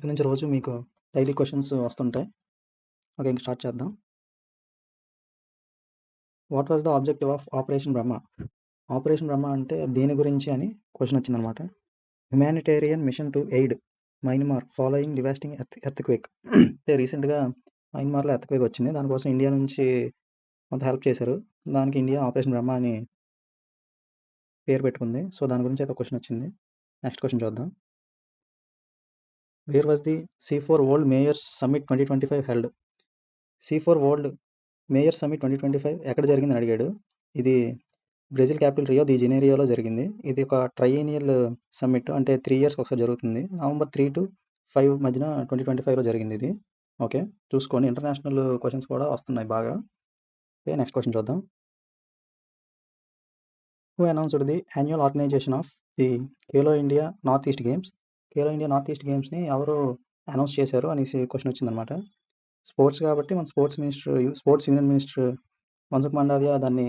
ఇక నుంచి రోజు మీకు డైలీ క్వశ్చన్స్ వస్తుంటాయి. ఓకే, ఇంక స్టార్ట్ చేద్దాం. What was the objective of operation Brahma? Operation Brahma అంటే దేని గురించి అని క్వశ్చన్ వచ్చిందనమాట. Humanitarian mission to aid Myanmar following devastating earthquake. అంటే రీసెంట్గా మయన్మార్లో ఎర్త్క్వేక్ వచ్చింది, దానికోసం ఇండియా నుంచి కొంత హెల్ప్ చేశారు. దానికి ఇండియా ఆపరేషన్ బ్రహ్మ అని పేరు పెట్టుకుంది. సో దాని గురించి అయితే క్వశ్చన్ వచ్చింది. నెక్స్ట్ క్వశ్చన్ చూద్దాం. Where was the C4 world mayors summit 2025 held? C4 world mayor summit 2025 ఎక్కడ జరిగిందని అడిగాడు. ఇది బ్రెజిల్ క్యాపిటల్ రియో ది జెనేరియోలో జరిగింది. ఇది ఒక ట్రైయేనియల్ సమ్మిట్, అంటే 3 years ఒకసారి జరుగుతుంది. November 3 to 5 మధ్యన 2025లో జరిగింది ఇది. ఓకే, చూసుకోండి. ఇంటర్నేషనల్ క్వశ్చన్స్ కూడా వస్తున్నాయి బాగా. ఓకే, నెక్స్ట్ క్వశ్చన్ చూద్దాం. Who announced the annual organisation of the Khelo India north east games? Khelo India north east గేమ్స్ని ఎవరు అనౌన్స్ చేశారు అనేసి క్వశ్చన్ వచ్చిందనమాట. స్పోర్ట్స్ కాబట్టి మన sports union minister Mansukh Mandaviya దాన్ని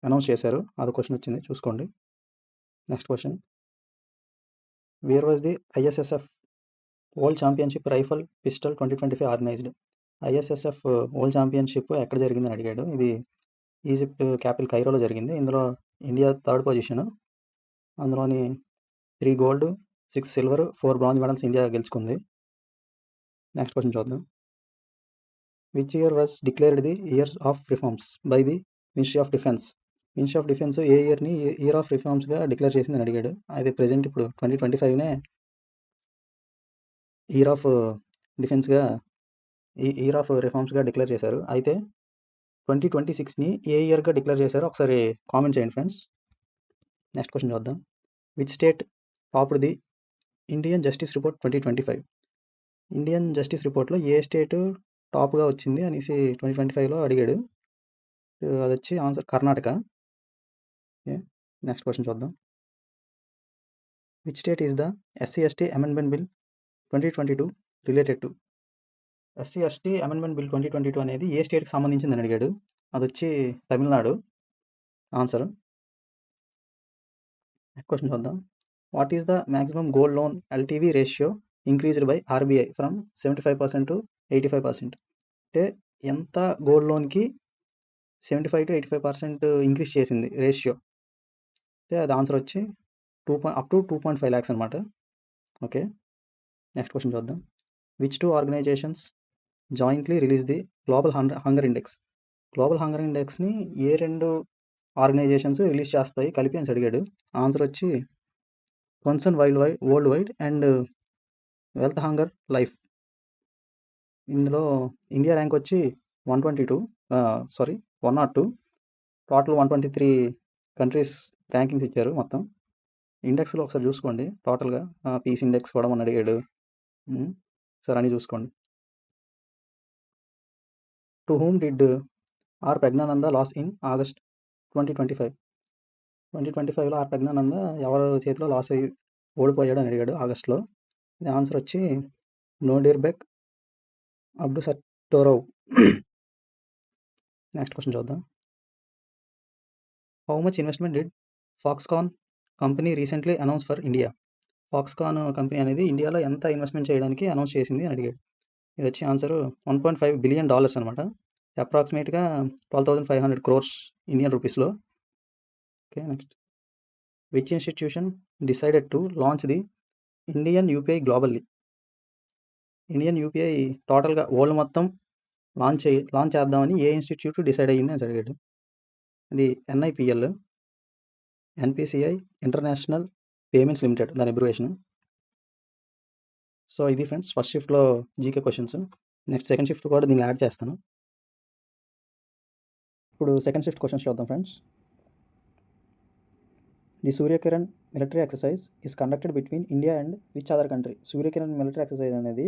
అనౌన్స్ చేశారు. అది క్వశ్చన్ వచ్చింది, చూసుకోండి. Next question. Where was the ISSF world championship rifle pistol 2025 organised? ISSF world championship ఎక్కడ జరిగిందని అడిగాడు. ఇది ఈజిప్ట్ క్యాపిటల్ కైరోలో జరిగింది. ఇందులో ఇండియా 3rd పొజిషన్. అందులోని 3 gold, 6 silver, 4 bronze medals India గెలుచుకుంది. నెక్స్ట్ క్వశ్చన్ చూద్దాం. Which year was declared the year of reforms by the ministry of defence? Ministry of defence ఏ ఇయర్ని ఇయర్ ఆఫ్ రిఫార్మ్స్గా డిక్లేర్ చేసిందని అడిగాడు. అయితే ప్రజెంట్ ఇప్పుడు 2025నే ఇయర్ ఆఫ్ డిఫెన్స్గా ఇయర్ ఆఫ్ రిఫార్మ్స్గా డిక్లేర్ చేశారు. అయితే 2026ని ఏ ఇయర్గా డిక్లేర్ చేశారో ఒకసారి కామెంట్ చేయండి ఫ్రెండ్స్. నెక్స్ట్ క్వశ్చన్ చూద్దాం. Which state topped the Indian justice report 2025? Indian justice రిపోర్ట్లో ఏ స్టేట్ టాప్గా వచ్చింది అనేసి 2025లో అడిగాడు. అది వచ్చి answer Karnataka. Okay, next question చూద్దాం. Which state is the SC/ST amendment bill 2022 related to? SC/ST amendment bill 2022 అనేది ఏ స్టేట్కి సంబంధించిందని అడిగాడు. అది వచ్చి తమిళనాడు ఆన్సర్. నెక్స్ట్ క్వశ్చన్ చూద్దాం. What is the maximum gold loan LTV ratio increased by RBI from 75% to 85%? అంటే ఎంత గోల్డ్ లోన్కి 75 to 85% ఇంక్రీజ్ చేసింది రేషియో? అంటే అది ఆన్సర్ వచ్చి అప్ టు 2.5 lakhs అనమాట. ఓకే, నెక్స్ట్ క్వశ్చన్ చూద్దాం. Which 2 organisations jointly release the global hunger index? Global hunger ఇండెక్స్ని ఏ 2 ఆర్గనైజేషన్స్ రిలీజ్ చేస్తాయి కలిపి అని అడిగాడు. ఆన్సర్ వచ్చి concern worldwide and Welthungerhilfe. ఇందులో ఇండియా ర్యాంక్ వచ్చి 102. టోటల్ 123 కంట్రీస్ ర్యాంకింగ్స్ ఇచ్చారు మొత్తం. ఇండెక్స్లో ఒకసారి చూసుకోండి టోటల్గా. పీస్ ఇండెక్స్ కూడా మన అడిగాడు, సార్ అని చూసుకోండి. To whom did R Praggnanandhaa loss in August 2025? 2025లో ఆర్ ప్రజ్ఞానంద ఎవరి చేతిలో లాస్ అయ్యి ఓడిపోయాడు అని అడిగాడు ఆగస్ట్లో. ఇది ఆన్సర్ వచ్చి నోడిర్బెక్ అబ్డుసట్టోరోవ్. నెక్స్ట్ క్వశ్చన్ చూద్దాం. How much investment did Foxconn company recently announce for India? Foxconn company అనేది ఇండియాలో ఎంత ఇన్వెస్ట్మెంట్ చేయడానికి అనౌన్స్ చేసింది అని అడిగాడు. ఇది వచ్చి ఆన్సర్ $1.5 billion అనమాట. అప్రాక్సిమేట్గా 12,500 crores ఇండియన్ రూపీస్లో. Okay, next. Which institution decided to launch the Indian UPI globally? Indian UPI టోటల్గా వరల్డ్ మొత్తం లాంచ్ చేద్దామని ఏ ఇన్స్టిట్యూట్ డిసైడ్ అయ్యింది అని అడిగాడు. ఇది NIPL, NPCI international payments limited దాని అబ్రివేషన్. సో ఇది ఫ్రెండ్స్ ఫస్ట్ షిఫ్ట్లో GK questions. Next second shift కూడా దీన్ని యాడ్ చేస్తాను. ఇప్పుడు సెకండ్ షిఫ్ట్ క్వశ్చన్స్ చూద్దాం friends. The Suryakiran military exercise is conducted between India and which other country? Suryakiran military exercise అనేది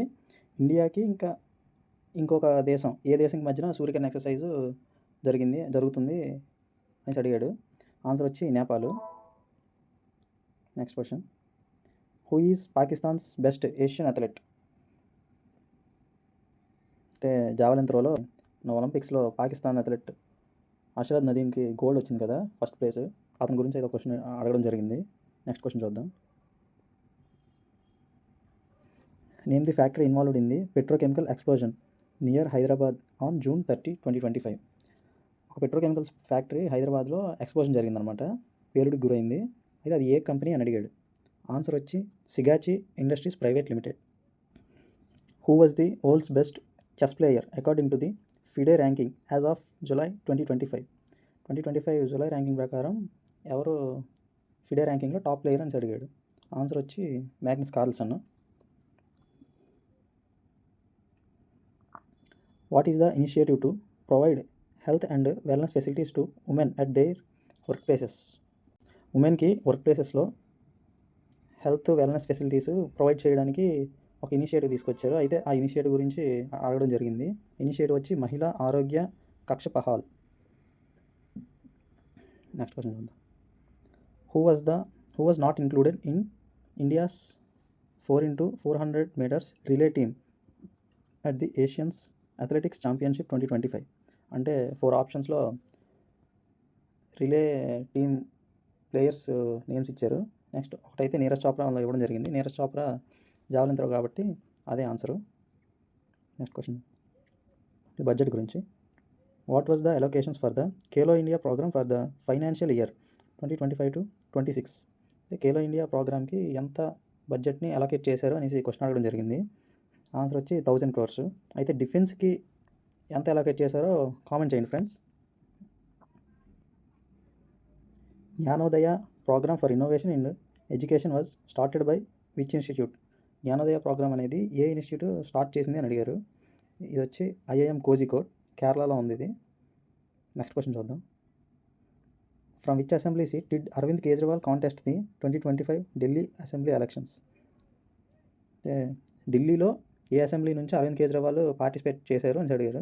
ఇండియాకి ఇంకా ఇంకొక దేశం, ఏ దేశం మధ్యన సూర్యకిరణ్ ఎక్సర్సైజ్ జరుగుతుంది అనేసి అడిగాడు. ఆన్సర్ వచ్చి Nepal. Next question. Who is Pakistan's best Asian athlete? అంటే జావలిన్ త్రోలో ఒలింపిక్స్లో పాకిస్తాన్ అథ్లెట్ అషరద్ నదీమ్కి గోల్డ్ వచ్చింది కదా, ఫస్ట్ ప్లేస్. అతని గురించి అయితే క్వశ్చన్ అడగడం జరిగింది. నెక్స్ట్ క్వశ్చన్ చూద్దాం. Name the factory involved in the petrochemical explosion near Hyderabad on June 30, 2025. ఒక పెట్రోకెమికల్స్ ఫ్యాక్టరీ హైదరాబాద్లో ఎక్స్ప్లోజన్ జరిగిందనమాట, పేలుడికి గురైంది. అయితే అది ఏ కంపెనీ అని అడిగాడు. ఆన్సర్ వచ్చి Sigachi industries private limited. Who was the world's best chess player according to the FIDE ranking as of July 2025. 2025 July ranking ప్రకారం ఎవరు ఫిడే ర్యాంకింగ్లో టాప్ ప్లేయర్ అని అడిగాడు. ఆన్సర్ వచ్చి Magnus Carlsen. What is the initiative to provide health and wellness facilities to women at their work places? ఉమెన్కి work ప్లేసెస్లో health wellness facilities provide చేయడానికి ఒక initiative తీసుకొచ్చారు. అయితే ఆ ఇనిషియేటివ్ గురించి అడగడం జరిగింది. ఇనిషియేటివ్ వచ్చి మహిళా ఆరోగ్య కక్ష పహాల్. నెక్స్ట్ క్వశ్చన్ చూద్దాం. Who was not included in India's 4x400 metres relay team at the Asians athletics championship 2025? అంటే 4 ఆప్షన్స్లో రిలే టీమ్ ప్లేయర్స్ నేమ్స్ ఇచ్చారు. నెక్స్ట్ ఒకటైతే నీరజ్ చోప్రా ఇవ్వడం జరిగింది. నీరజ్ చోప్రా జావలిన్ త్రో కాబట్టి అదే ఆన్సరు. నెక్స్ట్ క్వశ్చన్ బడ్జెట్ గురించి. What was the allocations for the Khelo India programme for the financial year 2025 to 26? Khelo India ప్రోగ్రామ్కి ఎంత బడ్జెట్ని అలొకేట్ చేశారు అనేసి క్వశ్చన్ అడగడం జరిగింది. ఆన్సర్ వచ్చి 1000 crores. అయితే డిఫెన్స్కి ఎంత అలొకేట్ చేశారో కామెంట్ చేయండి friends. Gyanodaya programme for innovation in education was started by which institute? Gyanodaya programme అనేది ఏ ఇన్స్టిట్యూట్ స్టార్ట్ చేసింది అని అడిగారు. ఇది వచ్చి IIM కోజికోడ్, కేరళలో ఉంది ఇది. నెక్స్ట్ క్వశ్చన్ చూద్దాం. From which assembly seat did Arvind Kejriwal contest the 2025 Delhi assembly elections? ఢిల్లీలో ఏ అసెంబ్లీ నుంచి అరవింద్ కేజ్రీవాల్ పార్టిసిపేట్ చేశారు అని అడిగారు.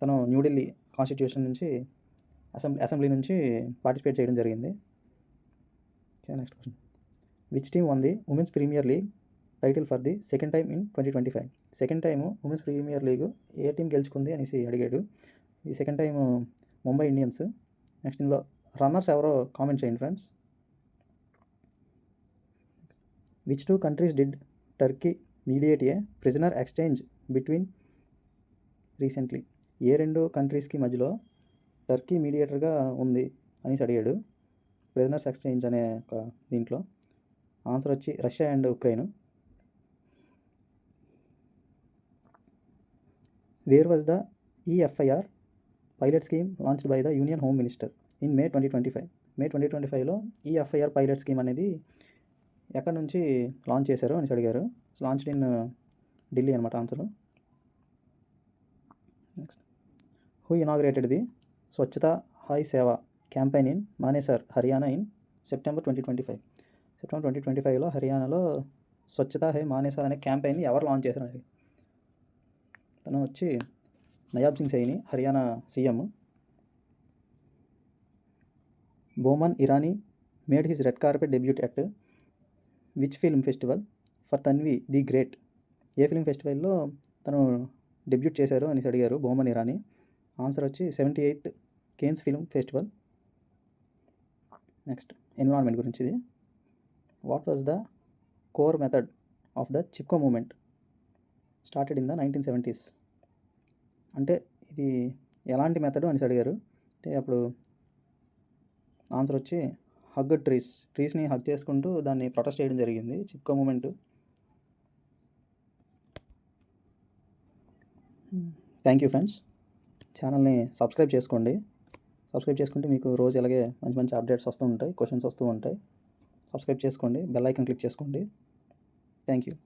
తను న్యూఢిల్లీ కాన్స్టిట్యూషన్ నుంచి అసెంబ్లీ నుంచి పార్టిసిపేట్ చేయడం జరిగింది. Okay, next question. Which team won the women's premier league title for the second time in 2025? Second time women's premier league ఏ టీం గెలుచుకుంది అనేసి అడిగాడు. ఈ second time Mumbai Indians. Next ఇందులో రన్నర్స్ ఎవరో కామెంట్ చేయండి friends. Which 2 countries did Turkey mediate a prisoner exchange between recently? ఏ 2 కంట్రీస్కి మధ్యలో టర్కీ మీడియేటర్గా ఉంది అనేసి అడిగాడు ప్రిజనర్స్ ఎక్స్చేంజ్ అనే ఒక దీంట్లో. ఆన్సర్ వచ్చి Russia and Ukraine. Where was the EFIR pilot scheme launched by the union home minister in May 2025? May 2025లో EFIR pilot scheme అనేది ఎక్కడి నుంచి లాంచ్ చేశారు అని అడిగారు. లాంచ్డ్ ఇన్ ఢిల్లీ అనమాట answer. Next, who inaugurated the Swachhata Hi Seva campaign in Manesar Haryana in September 2025? September 2025లో హర్యానాలో Swachhata high Manesar అనే క్యాంపెయిన్ని ఎవరు లాంచ్ చేశారు అనేది. తను వచ్చి Nayab Singh Saini, Haryana CM. Boman Irani made his red carpet debut at which film festival for Tanvi the great? ఏ ఫిల్మ్ ఫెస్టివల్లో తను డెబ్యూట్ చేశారు అని అడిగారు బోమన్ ఇరానీ. ఆన్సర్ వచ్చి 78th Cannes film festival. Next environment గురించి. ఇది what was the core method of the Chipko movement started in the 1970s? అంటే ఇది ఎలాంటి మెథడ్ అని అడిగారు. అంటే అప్పుడు ఆన్సర్ వచ్చి హగ్ ట్రీస్ని హగ్ చేసుకుంటూ దాన్ని ప్రొటెస్ట్ చేయడం జరిగింది, Chipko movement. Thank you friends. ఛానల్ని సబ్స్క్రైబ్ చేసుకోండి. సబ్స్క్రైబ్ చేసుకుంటే మీకు రోజు ఇలాగే మంచి మంచి అప్డేట్స్ వస్తూ ఉంటాయి, క్వశ్చన్స్ వస్తూ ఉంటాయి. సబ్స్క్రైబ్ చేసుకోండి, బెల్ ఐకాన్ క్లిక్ చేసుకోండి. Thank you.